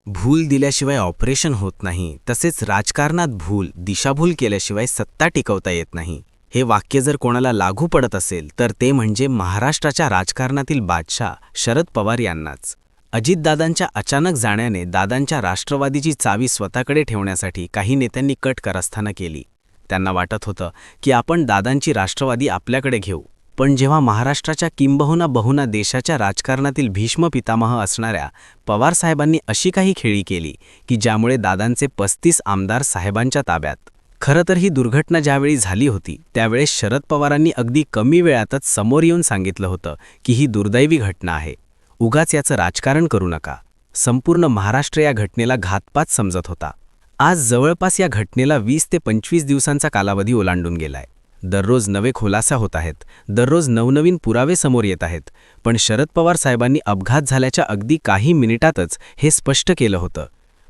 भूल दिल्याशिवाय ऑपरेशन होत नाही, तसेच राजकारणात दिशाभूल केल्याशिवाय सत्ता टिकवता येत नाही. हे वाक्य जर कोणाला लागू पडत असेल तर ते म्हणजे महाराष्ट्राच्या राजकारणातील बादशाह शरद पवार यांनाच. अजितदादांच्या अचानक जाण्याने दादांच्या राष्ट्रवादीची चावी स्वतःकडे ठेवण्यासाठी काही नेत्यांनी कट कारस्थानं केली. त्यांना वाटत होतं की आपण दादांची राष्ट्रवादी आपल्याकडे घेऊ. पण जेव्हा महाराष्ट्राच्या किंबहुना बहुना देशाच्या राजकारणातील भीष्म पितामह असणाऱ्या पवारसाहेबांनी अशी काही खेळी केली की ज्यामुळे दादांचे 35 आमदार साहेबांच्या ताब्यात. खरं तर ही दुर्घटना ज्यावेळी झाली होती त्यावेळेस शरद पवारांनी अगदी कमी वेळातच समोर येऊन सांगितलं होतं की ही दुर्दैवी घटना आहे, उगाच याचं राजकारण करू नका. संपूर्ण महाराष्ट्र या घटनेला घातपात समजत होता. आज जवळपास या घटनेला 20 ते 25 दिवसांचा कालावधी ओलांडून गेलाय. दररोज नवे खुलासा होत आहेत, दररोज नवनवीन पुरावे समोर येत आहेत. पण शरद पवार साहेबांनी अपघात झाल्याच्या अगदी काही मिनिटातच हे स्पष्ट केलं होतं.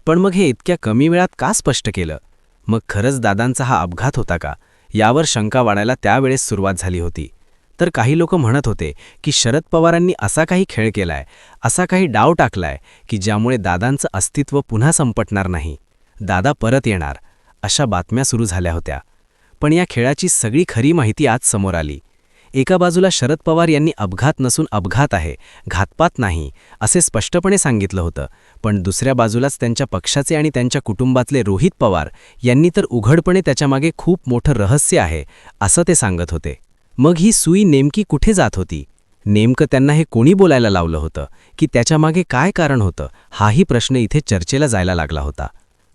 पण मग हे इतक्या कमी वेळात का स्पष्ट केलं? मग खरंच दादांचा हा अपघात होता का, यावर शंका वाढायला त्यावेळेस सुरुवात झाली होती. तर काही लोक म्हणत होते की शरद पवारांनी असा काही खेळ केलाय, असा काही डाव टाकलाय की ज्यामुळे दादांचं अस्तित्व पुन्हा संपटणार नाही, दादा परत येणार, अशा बातम्या सुरू झाल्या होत्या. पण या खेळाची सगळी खरी माहिती आज समोर आली. एका बाजूला शरद पवार यांनी अपघात नसून अपघात आहे, घातपात नाही, असे स्पष्टपणे सांगितलं होतं. पण दुसऱ्या बाजूलाच त्यांच्या पक्षाचे आणि त्यांच्या कुटुंबातले रोहित पवार यांनी तर उघडपणे त्याच्यामागे खूप मोठं रहस्य आहे असं ते सांगत होते. मग ही सुई नेमकी कुठे जात होती? नेमकं त्यांना हे कोणी बोलायला लावलं होतं की त्याच्यामागे काय कारण होतं, हाही प्रश्न इथे चर्चेला जायला लागला होता.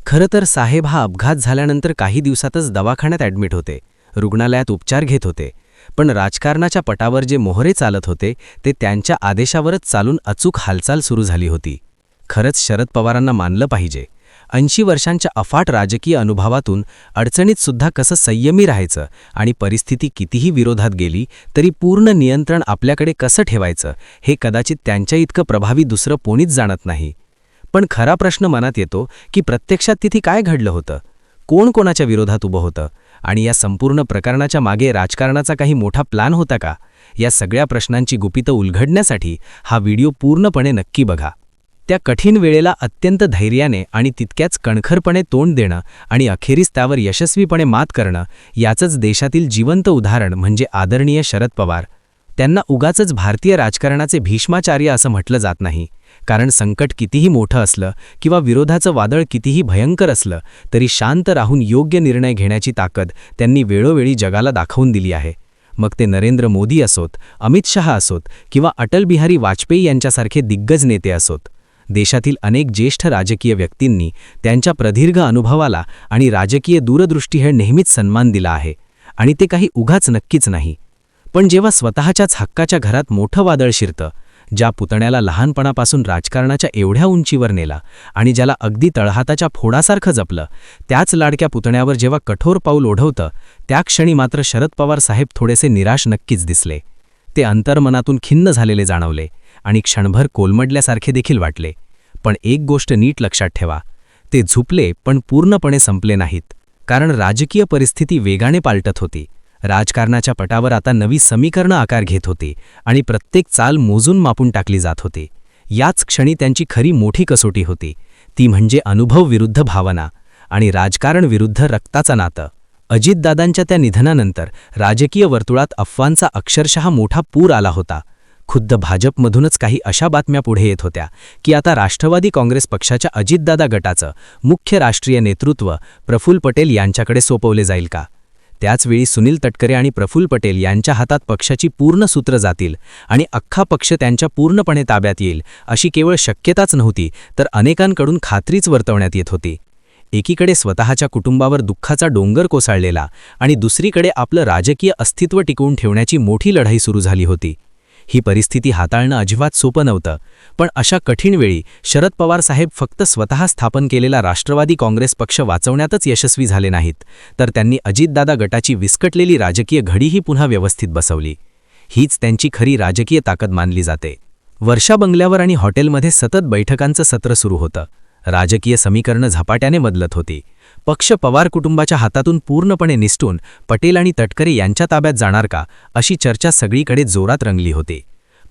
खरं तर साहेब हा अपघात झाल्यानंतर काही दिवसातच दवाखान्यात ॲडमिट होते, रुग्णालयात उपचार घेत होते. पण राजकारणाच्या पटावर जे मोहरे चालत होते ते त्यांच्या आदेशावरच चालून अचूक हालचाल सुरू झाली होती. खरंच शरद पवारांना मानलं पाहिजे. 80 वर्षांच्या अफाट राजकीय अनुभवातून अडचणीतसुद्धा कसं संयमी राहायचं आणि परिस्थिती कितीही विरोधात गेली तरी पूर्ण नियंत्रण आपल्याकडे कसं ठेवायचं हे कदाचित त्यांच्या इतकं प्रभावी दुसरं कोणीच जाणत नाही. पण खरा प्रश्न मनात येतो की प्रत्यक्षात तिथे काय घडलं होतं, कोण कोणाच्या विरोधात उभं होतं आणि या संपूर्ण प्रकरणाच्या मागे राजकारणाचा काही मोठा प्लॅन होता का? या सगळ्या प्रश्नांची गुपितं उलगडण्यासाठी हा व्हिडिओ पूर्णपणे नक्की बघा. त्या कठीण वेळेला अत्यंत धैर्याने आणि तितक्याच कणखरपणे तोंड देणं आणि अखेरीस त्यावर यशस्वीपणे मात करणं याचंच देशातील जिवंत उदाहरण म्हणजे आदरणीय शरद पवार. त्यांना उगाचच भारतीय राजकारणाचे भीष्माचार्य असं म्हटलं जात नाही, कारण संकट कितीही मोठं असलं किंवा विरोधाचं वादळ कितीही भयंकर असलं तरी शांत राहून योग्य निर्णय घेण्याची ताकद त्यांनी वेळोवेळी जगाला दाखवून दिली आहे. मग ते नरेंद्र मोदी असोत, अमित शहा असोत किंवा अटल बिहारी वाजपेयी यांच्यासारखे दिग्गज नेते असोत. देशातील अनेक ज्येष्ठ राजकीय व्यक्तींनी त्यांच्या प्रदीर्घ अनुभवाला आणि राजकीय दूरदृष्टीला नेहमीच सन्मान दिला आहे आणि ते काही उगाच नक्कीच नाही. पण जेव्हा स्वतःच्याच हक्काच्या घरात मोठं वादळ शिरतं, ज्या पुतण्याला लहानपणापासून राजकारणाच्या एवढ्या उंचीवर नेला आणि ज्याला अगदी तळहाताच्या फोडासारखं जपलं, त्याच लाडक्या पुतण्यावर जेव्हा कठोर पाऊल ओढवतं त्या क्षणी मात्र शरद पवार साहेब थोडेसे निराश नक्कीच दिसले. ते अंतर्मनातून खिन्न झालेले जाणवले आणि क्षणभर कोलमडल्यासारखे देखील वाटले. पण एक गोष्ट नीट लक्षात ठेवा, ते झुपले पण पूर्णपणे संपले नाहीत. कारण राजकीय परिस्थिती वेगाने पालटत होती. राजकारणाच्या पटावर आता नवी समीकरणं आकार घेत होती आणि प्रत्येक चाल मोजून मापून टाकली जात होती. याच क्षणी त्यांची खरी मोठी कसोटी होती, ती म्हणजे अनुभव विरुद्ध भावना आणि राजकारण विरुद्ध रक्ताचं नातं. अजितदादांच्या त्या निधनानंतर राजकीय वर्तुळात अफवांचा अक्षरशः मोठा पूर आला होता. खुद्द भाजपमधूनच काही अशा बातम्या पुढे येत होत्या की आता राष्ट्रवादी काँग्रेस पक्षाच्या अजितदादा गटाचं मुख्य राष्ट्रीय नेतृत्व प्रफुल्ल पटेल यांच्याकडे सोपवले जाईल का? त्याचवेळी सुनील तटकरे आणि प्रफुल्ल पटेल यांच्या हातात पक्षाची पूर्ण सूत्र जातील आणि अख्खा पक्ष त्यांच्या पूर्णपणे ताब्यात येईल अशी केवळ शक्यताच नव्हती तर अनेकांकडून खात्रीच वर्तवण्यात येत होती. एकीकडे स्वतःच्या कुटुंबावर दुःखाचा डोंगर कोसळलेला आणि दुसरीकडे आपलं राजकीय अस्तित्व टिकवून ठेवण्याची मोठी लढाई सुरू झाली होती. ही परिस्थिती हाताळणं अजिबात सोपं नव्हतं. पण अशा कठीण वेळी शरद पवार साहेब फक्त स्वतः स्थापन केलेला राष्ट्रवादी काँग्रेस पक्ष वाचवण्यातच यशस्वी झाले नाहीत, तर त्यांनी अजितदादा गटाची विस्कटलेली राजकीय घडीही पुन्हा व्यवस्थित बसवली. हीच त्यांची खरी राजकीय ताकद मानली जाते. वर्षा बंगल्यावर आणि हॉटेलमध्ये सतत बैठकांचं सत्र सुरू होतं. राजकीय समीकरणं झपाट्याने बदलत होती. पक्ष पवार कुटुंबाच्या हातातून पूर्णपणे निसटून पटेल आणि तटकरे यांच्या ताब्यात जाणार का, अशी चर्चा सगळीकडे जोरात रंगली होती.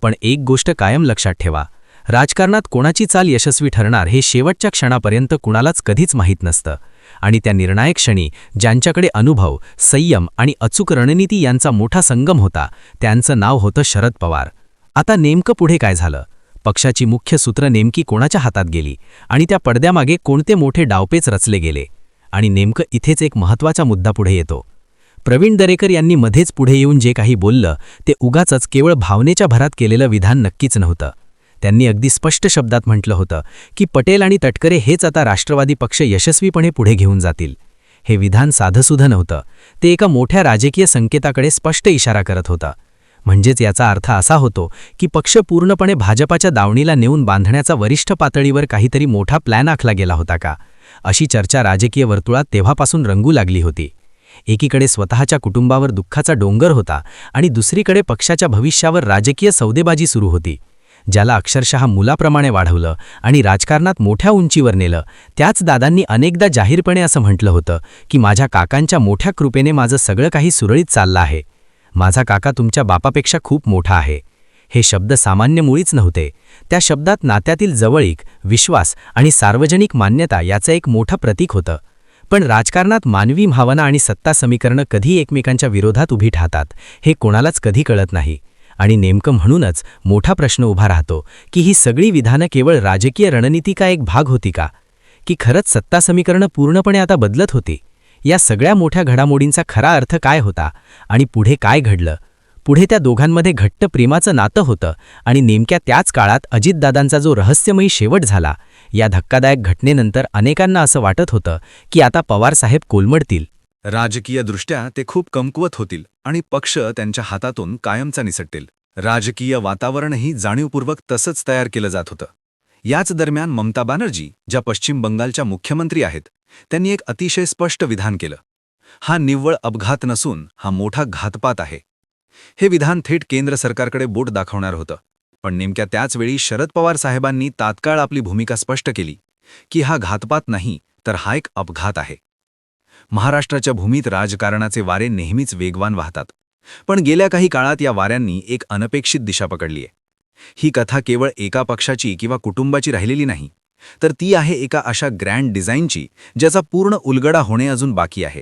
पण एक गोष्ट कायम लक्षात ठेवा, राजकारणात कोणाची चाल यशस्वी ठरणार हे शेवटच्या क्षणापर्यंत कुणालाच कधीच माहीत नसतं आणि त्या निर्णायक क्षणी ज्यांच्याकडे अनुभव, संयम आणि अचूक रणनीती यांचा मोठा संगम होता त्यांचं नाव होतं शरद पवार. आता नेमकं पुढे काय झालं? पक्षाची मुख्य सूत्र नेमकी कोणाच्या हातात गेली आणि त्या पडद्यामागे कोणते मोठे डावपेच रचले गेले? आणि नेमकं इथेच एक महत्त्वाचा मुद्दा पुढे येतो. प्रवीण दरेकर यांनी मध्येच पुढे येऊन जे काही बोललं ते उगाचच केवळ भावनेच्या भरात केलेलं विधान नक्कीच नव्हतं. त्यांनी अगदी स्पष्ट शब्दात म्हटलं होतं की पटेल आणि तटकरे हेच आता राष्ट्रवादी पक्ष यशस्वीपणे पुढे घेऊन जातील. हे विधान साधंसुधं नव्हतं, ते एका मोठ्या राजकीय संकेताकडे स्पष्ट इशारा करत होता. म्हणजेच याचा अर्थ असा होतो की पक्ष पूर्णपणे भाजपाच्या दावणीला नेऊन बांधण्याचा वरिष्ठ पातळीवर काहीतरी मोठा प्लॅन आखला गेला होता का, अशी चर्चा राजकीय वर्तुळात तेव्हापासून रंगू लागली होती. एकीकडे स्वतःच्या कुटुंबावर दुःखाचा डोंगर होता आणि दुसरीकडे पक्षाच्या भविष्यावर राजकीय सौदेबाजी सुरू होती. ज्याला अक्षरशः मुलाप्रमाणे वाढवलं आणि राजकारणात मोठ्या उंचीवर नेलं त्याच दादांनी अनेकदा जाहीरपणे असं म्हटलं होतं की माझ्या काकांच्या मोठ्या कृपेने माझं सगळं काही सुरळीत चाललं आहे. माझा काका तुमच्या बापापेक्षा खूप मोठा आहे. हे शब्द सामान्य मुळीच नव्हते. त्या शब्दात नात्यातील जवळीक, विश्वास आणि सार्वजनिक मान्यता याचं एक मोठं प्रतीक होतं. पण राजकारणात मानवी भावना आणि सत्ता समीकरणं कधी एकमेकांच्या विरोधात उभी ठातात हे कोणालाच कधी कळत नाही. आणि नेमकं म्हणूनच मोठा प्रश्न उभा राहतो की ही सगळी विधानं केवळ राजकीय रणनीतीचा एक भाग होती का, की खरंच सत्ता समीकरणं पूर्णपणे आता बदलत होती? या सगळ्या मोठ्या घडामोडींचा खरा अर्थ काय होता आणि पुढे काय घडलं? पुढे त्या दोघांमध्ये घट्ट प्रेमाचं नातं होतं आणि नेमक्या त्याच काळात अजितदादांचा जो रहस्यमयी शेवट झाला, या धक्कादायक घटनेनंतर अनेकांना असं वाटत होतं की आता पवारसाहेब कोलमडतील. राजकीयदृष्ट्या ते खूप कमकुवत होतील आणि पक्ष त्यांच्या हातातून कायमचा निसटतील. राजकीय वातावरणही जाणीवपूर्वक तसंच तयार केलं जात होतं. याच दरम्यान ममता बॅनर्जी, ज्या पश्चिम बंगालच्या मुख्यमंत्री आहेत, त्यांनी एक अतिशय स्पष्ट विधान केलं. हा निव्वळ अपघात नसून हा मोठा घातपात आहे. हे विधान थेट केंद्र सरकारकडे बोट दाखवणार होतं. पण नेमक्या त्याचवेळी शरद पवार साहेबांनी तात्काळ आपली भूमिका स्पष्ट केली की हा घातपात नाही तर हा एक अपघात आहे. महाराष्ट्राच्या भूमीत राजकारणाचे वारे नेहमीच वेगवान वाहतात, पण गेल्या काही काळात या वाऱ्यांनी एक अनपेक्षित दिशा पकडली आहे. ही कथा केवळ एका पक्षाची किंवा कुटुंबाची राहिलेली नाही, तर ती आहे एका अशा ग्रँड डिझाईनची ज्याचा पूर्ण उलगडा होणे अजून बाकी आहे.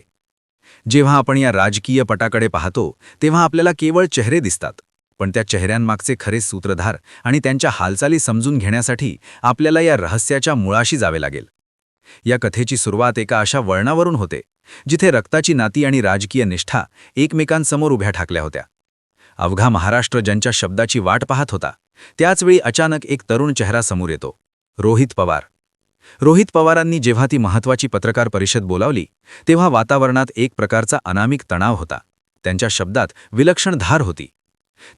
जेव्हा आपण या राजकीय पटाकडे पाहतो तेव्हा आपल्याला केवळ चेहरे दिसतात, पण त्या चेहऱ्यांमागचे खरे सूत्रधार आणि त्यांच्या हालचाली समजून घेण्यासाठी आपल्याला या रहस्याच्या मुळाशी जावे लागेल. या कथेची सुरुवात एका अशा वळणावरून होते जिथे रक्ताची नाती आणि राजकीय निष्ठा एकमेकांसमोर उभ्या ठाकल्या होत्या. अवघा महाराष्ट्र ज्यांच्या शब्दाची वाट पाहत होता त्याचवेळी अचानक एक तरुण चेहरा समोर येतो, रोहित पवार. रोहित पवारांनी जेव्हा ती महत्त्वाची पत्रकार परिषद बोलावली तेव्हा वातावरणात एक प्रकारचा अनामिक तणाव होता. त्यांच्या शब्दात विलक्षण धार होती.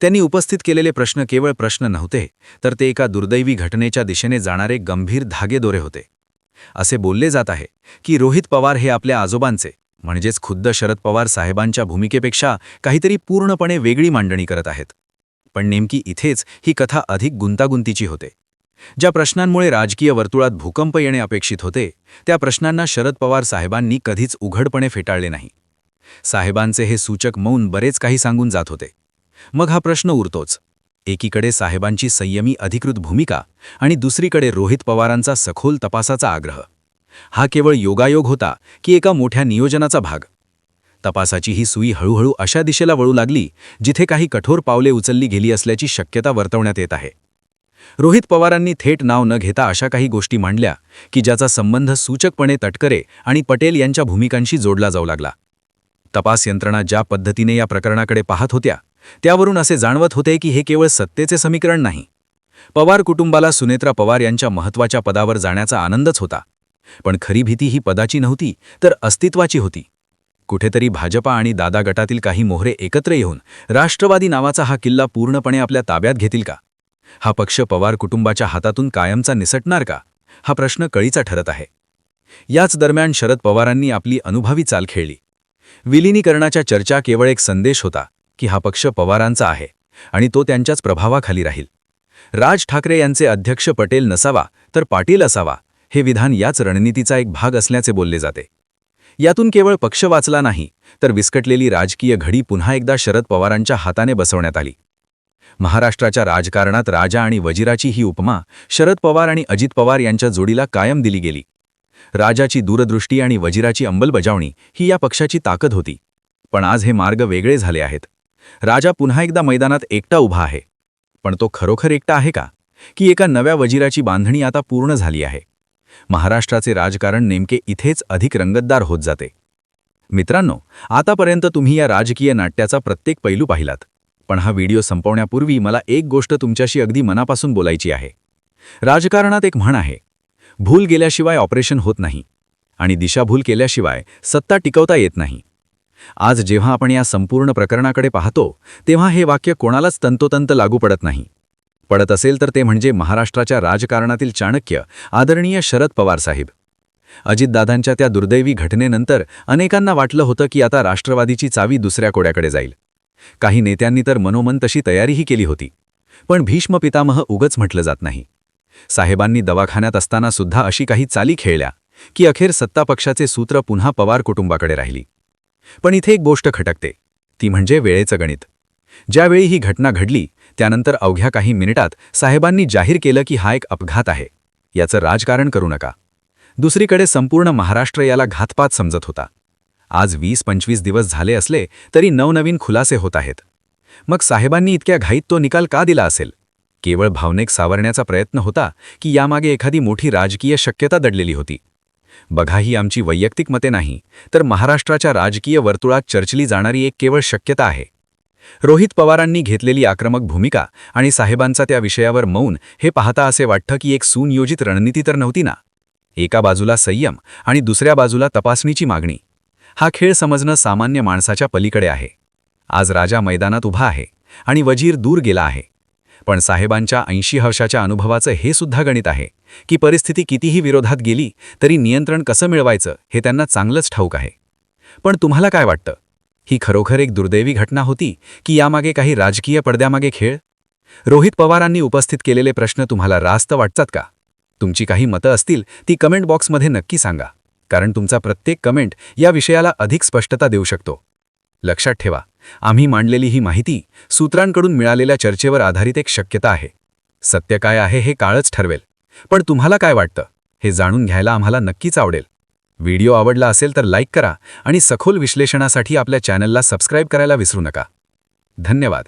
त्यांनी उपस्थित केलेले प्रश्न केवळ प्रश्न नव्हते, तर ते एका दुर्दैवी घटनेच्या दिशेने जाणारे गंभीर धागेदोरे होते. असे बोलले जात आहे की रोहित पवार हे आपल्या आजोबांचे म्हणजेच खुद्द शरद पवार साहेबांच्या भूमिकेपेक्षा काहीतरी पूर्णपणे वेगळी मांडणी करत आहेत. पण नेमकी इथेच ही कथा अधिक गुंतागुंतीची होते. ज्या प्रश्नांमुळे राजकीय वर्तुळात भूकंप येणे अपेक्षित होते त्या प्रश्नांना शरद पवार साहेबांनी कधीच उघडपणे फेटाळले नाही. साहेबांचे हे सूचक मौन बरेच काही सांगून जात होते. मग हा प्रश्न उरतोच, एकीकडे साहेबांची संयमी अधिकृत भूमिका आणि दुसरीकडे रोहित पवारांचा सखोल तपासाचा आग्रह. हा केवळ योगायोग होता की एका मोठ्या नियोजनाचा भाग? तपासाची ही सुई हळूहळू अशा दिशेला वळू लागली जिथे काही कठोर पावले उचलली गेली असल्याची शक्यता वर्तवण्यात येत आहे. रोहित पवारांनी थेट नाव न घेता अशा काही गोष्टी मांडल्या की ज्याचा संबंध सूचकपणे तटकरे आणि पटेल यांच्या भूमिकांशी जोडला जाऊ लागला. तपास यंत्रणा ज्या पद्धतीने या प्रकरणाकडे पाहत होत्या त्यावरून असे जाणवत होते की हे केवळ सत्तेचे समीकरण नाही. पवार कुटुंबाला सुनेत्रा पवार यांच्या महत्त्वाच्या पदावर जाण्याचा आनंदच होता, पण खरी भीती ही पदाची नव्हती तर अस्तित्वाची होती. कुठेतरी भाजपा आणि दादा गटातील काही मोहरे एकत्र येऊन राष्ट्रवादी नावाचा हा किल्ला पूर्णपणे आपल्या ताब्यात घेतील का? हा पक्ष पवार कुटुंबाच्या हातातून कायमचा निसटणार का? हा प्रश्न कळीचा ठरत आहे. याच दरम्यान शरद पवारांनी आपली अनुभवी चाल खेळली. विलिनीकरणाच्या चर्चा केवळ एक संदेश होता की हा पक्ष पवारांचा आहे आणि तो त्यांच्याच प्रभावाखाली राहील. राज ठाकरे यांचे अध्यक्ष पटेल नसावा तर पाटील असावा हे विधान याच रणनीतीचा एक भाग असल्याचे बोलले जाते. यातून केवळ पक्ष वाचला नाही तर विस्कटलेली राजकीय घडी पुन्हा एकदा शरद पवारांच्या हाताने बसवण्यात आली. महाराष्ट्राच्या राजकारणात राजा आणि वजिराची ही उपमा शरद पवार आणि अजित पवार यांच्या जोडीला कायम दिली गेली. राजाची दूरदृष्टी आणि वजिराची अंमलबजावणी ही या पक्षाची ताकद होती. पण आज हे मार्ग वेगळे झाले आहेत. राजा पुन्हा एकदा मैदानात एकटा उभा आहे. पण तो खरोखर एकटा आहे का, की एका नव्या वजिराची बांधणी आता पूर्ण झाली आहे? महाराष्ट्राचे राजकारण नेमके इथेच अधिक रंगतदार होत जाते. मित्रांनो, आतापर्यंत तुम्ही या राजकीय नाट्याचा प्रत्येक पैलू पाहिलात. पण हा व्हिडिओ संपवण्यापूर्वी मला एक गोष्ट तुमच्याशी अगदी मनापासून बोलायची आहे. राजकारणात एक म्हण आहे, भूल गेल्याशिवाय ऑपरेशन होत नाही आणि दिशाभूल केल्याशिवाय सत्ता टिकवता येत नाही. आज जेव्हा आपण या संपूर्ण प्रकरणाकडे पाहतो, तेव्हा हे वाक्य कोणालाच तंतोतंत लागू पडत नाही. पडत असेल तर ते म्हणजे महाराष्ट्राच्या राजकारणातील चाणक्य आदरणीय शरद पवार साहेब. अजितदादांच्या त्या दुर्दैवी घटनेनंतर अनेकांना वाटलं होतं की आता राष्ट्रवादीची चावी दुसऱ्या कोड्याकडे जाईल. काही नेत्यांनी तर मनोमन तशी तयारीही केली होती. पण भीष्म पितामह उगच म्हटलं जात नाही. साहेबांनी दवाखान्यात असताना सुद्धा अशी काही चाली खेळल्या की अखेर सत्तापक्षाचे सूत्र पुन्हा पवार कुटुंबाकडे राहिली. पण इथे एक गोष्ट खटकते, ती म्हणजे वेळेचं गणित. ज्यावेळी ही घटना घडली त्यानंतर अवघ्या काही मिनिटात साहेबांनी जाहीर केलं की हा एक अपघात आहे, याचं राजकारण करू नका. दुसरीकडे संपूर्ण महाराष्ट्र याला घातपात समजत होता. आज 20-25 दिवस झाले असले तरी नवनवीन खुलासे होत आहेत. मग साहेबांनी इतक्या घाईत तो निकाल का दिला असेल? केवळ भावनिक सावरण्याचा प्रयत्न होता की यामागे एखादी मोठी राजकीय शक्यता दडलेली होती? बघा, ही आमची वैयक्तिक मते नाही, तर महाराष्ट्राच्या राजकीय वर्तुळात चर्चली जाणारी एक केवळ शक्यता आहे. रोहित पवारांनी घेतलेली आक्रमक भूमिका आणि साहेबांचा त्या विषयावर मौन हे पाहता असे वाटतं की एक सुनियोजित रणनीती तर नव्हती ना. एका बाजूला संयम आणि दुसऱ्या बाजूला तपासणीची मागणी. हा खेळ समजणं सामान्य माणसाच्या पलीकडे आहे. आज राजा मैदानात उभा आहे आणि वजीर दूर गेला आहे. पण साहेबांच्या 80 वर्षाच्या अनुभवाचं हे सुद्धा गणित आहे की परिस्थिती कितीही विरोधात गेली तरी नियंत्रण कसं मिळवायचं हे त्यांना चांगलंच ठाऊक आहे. पण तुम्हाला काय वाटतं? ही खरोखर एक दुर्दैवी घटना होती की यामागे काही राजकीय पडद्यामागे खेळ? रोहित पवारांनी उपस्थित केलेले प्रश्न तुम्हाला रास्त वाटतात का? तुमची काही मतं असतील ती कमेंट बॉक्समध्ये नक्की सांगा, कारण तुमचा प्रत्येक कमेंट या विषयाला अधिक स्पष्टता देऊ शकतो. लक्षात ठेवा, आम्ही मांडलेली ही माहिती सूत्रांकडून मिळालेल्या चर्चेवर आधारित एक शक्यता आहे. सत्य काय आहे हे काळच ठरवेल. पण तुम्हाला काय वाटतं हे जाणून घ्यायला आम्हाला नक्कीच आवडेल. व्हिडिओ आवडला असेल तर लाईक करा आणि सखोल विश्लेषणासाठी आपल्या चॅनलला सबस्क्राईब करायला विसरू नका. धन्यवाद.